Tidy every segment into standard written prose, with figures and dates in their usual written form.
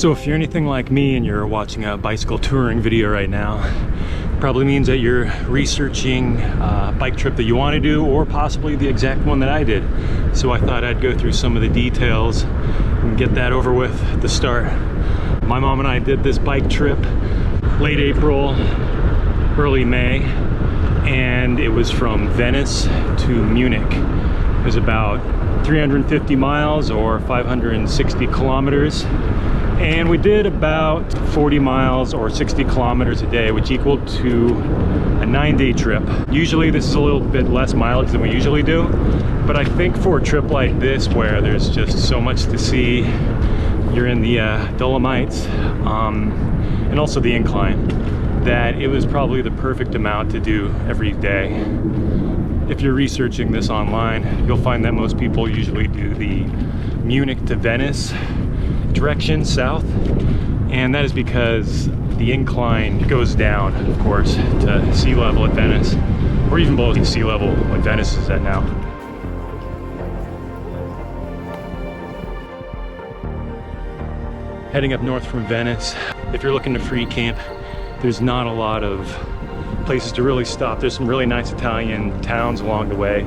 So if you're anything like me and you're watching a bicycle touring video right now, probably means that you're researching a bike trip that you want to do, or possibly the exact one that I did. So I thought I'd go through some of the details and get that over with at the start. My mom and I did this bike trip late April, early May, and it was from Venice to Munich. It was about 350 miles or 560 kilometers. And we did about 40 miles or 60 kilometers a day, which equaled to a 9-day trip. Usually this is a little bit less mileage than we usually do, but I think for a trip like this where there's just so much to see, you're in the Dolomites, and also the incline, that it was probably the perfect amount to do every day. If you're researching this online, you'll find that most people usually do the Munich to Venice direction south, and that is because the incline goes down, of course, to sea level at Venice, or even below sea level like Venice is at now. Heading up north from Venice, if you're looking to free camp, there's not a lot of places to really stop. There's some really nice Italian towns along the way,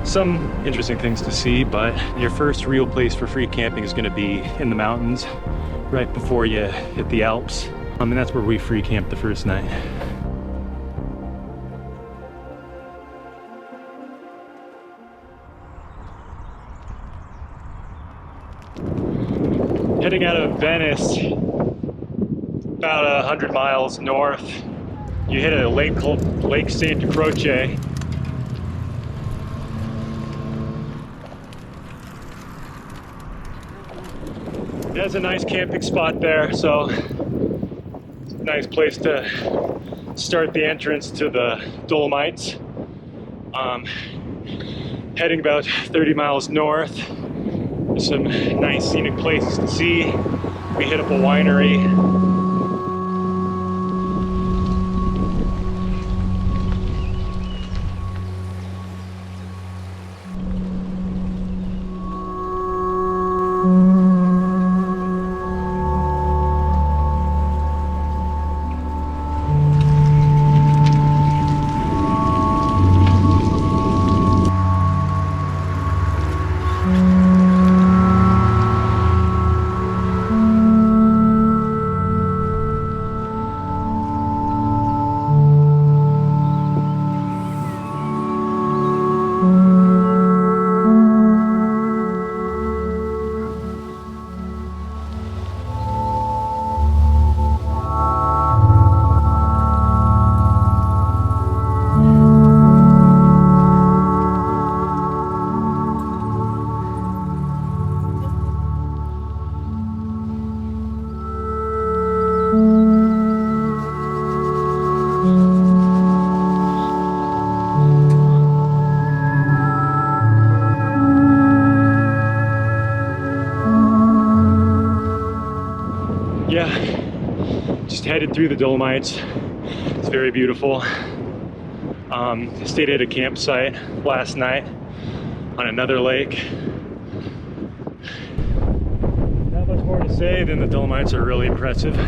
some interesting things to see, but your first real place for free camping is going to be in the mountains right before you hit the Alps, and that's where we free camped the first night. Heading out of Venice, about 100 miles north, you hit a lake called Lake Santa Croce. It has a nice camping spot there, so it's a nice place to start the entrance to the Dolomites. Heading about 30 miles north, there's some nice scenic places to see. We hit up a winery. Yeah, just headed through the Dolomites. It's very beautiful. Stayed at a campsite last night on another lake. Not much more to say than the Dolomites are really impressive.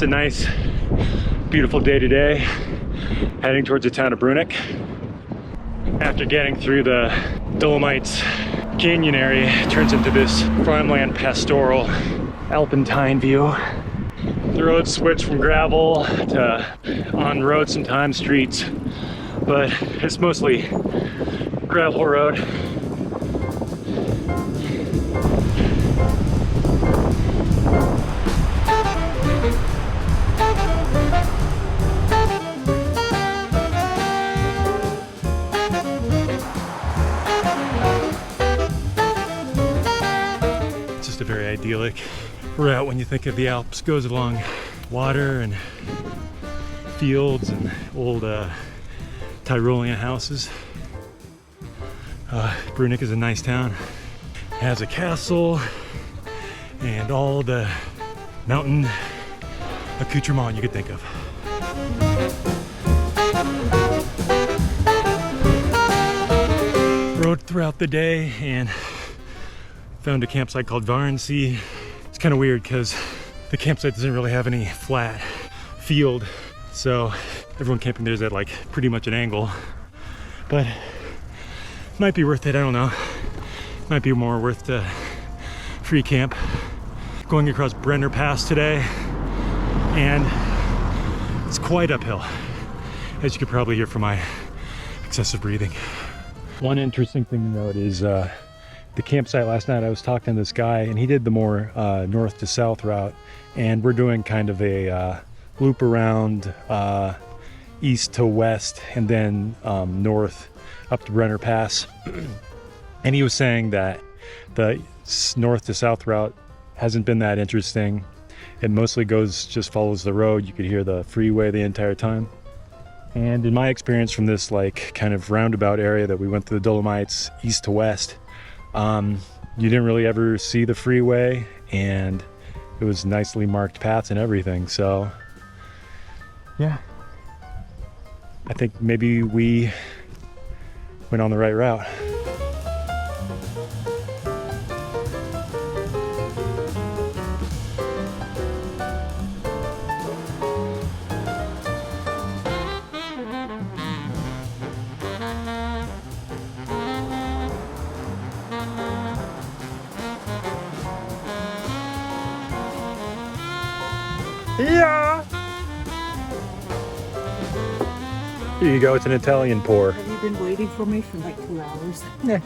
a nice, beautiful day today, heading towards the town of Munich. After getting through the Dolomites canyon area, it turns into this farmland pastoral alpentine view. The roads switch from gravel to on road, sometimes streets, but it's mostly gravel road. It's just a very idyllic route when you think of the Alps. Goes along water and fields and old Tyrolean houses. Munich is a nice town. It has a castle and all the mountain accoutrement you could think of. Rode throughout the day and found a campsite called Venice. It's kind of weird because the campsite doesn't really have any flat field, so everyone camping there is at like pretty much an angle, but might be worth it. I don't know, might be more worth the free camp. Going across Brenner Pass today, and it's quite uphill, as you could probably hear from my excessive breathing. One interesting thing to note is the campsite last night. I was talking to this guy and he did the more north to south route, and we're doing kind of a loop around east to west and then north up to Brenner Pass. And he was saying that the north to south route hasn't been that interesting. It mostly just follows the road. You could hear the freeway the entire time. And in my experience from this like kind of roundabout area that we went through the Dolomites east to west, you didn't really ever see the freeway, and it was nicely marked paths and everything. So yeah, I think maybe we went on the right route. Yeah. Here you go, it's an Italian pour. Have you been waiting for me for like 2 hours? Yeah.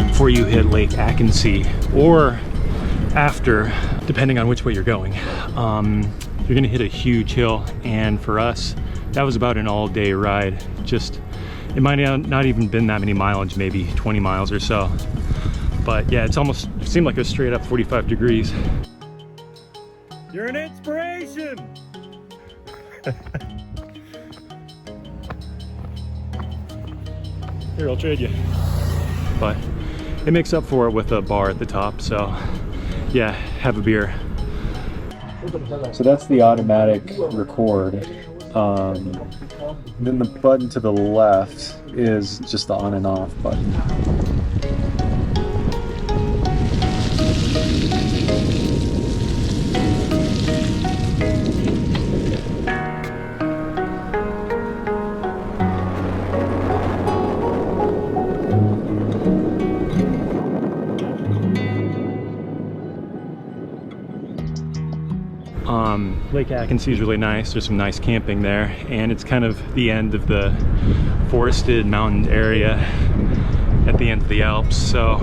Before you hit Lake Ackensee, or after, depending on which way you're going, you're gonna hit a huge hill. And for us, that was about an all-day ride. Just, it might not even been that many mileage, maybe 20 miles or so. But yeah, it seemed like it was straight up 45 degrees. You're an inspiration! Here, I'll trade you. But it makes up for it with a bar at the top, so yeah, have a beer. So that's the automatic record. And then the button to the left is just the on and off button. Lake Ackensee is really nice. There's some nice camping there, and it's kind of the end of the forested mountain area at the end of the Alps. So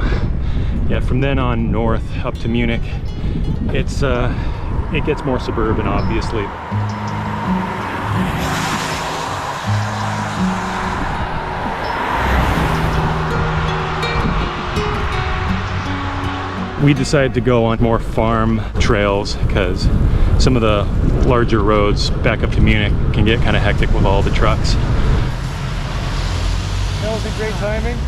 yeah, from then on north up to Munich, it gets more suburban, obviously. We decided to go on more farm trails because some of the larger roads back up to Munich can get kind of hectic with all the trucks. That was a great timing.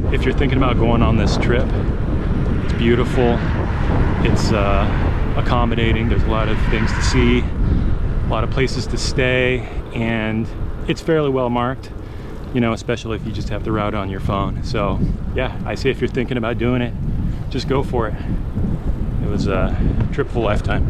If you're thinking about going on this trip, it's beautiful, it's accommodating, there's a lot of things to see, a lot of places to stay, and it's fairly well marked, you know, especially if you just have the route on your phone. So yeah, I say if you're thinking about doing it, just go for it. It was a trip of a lifetime.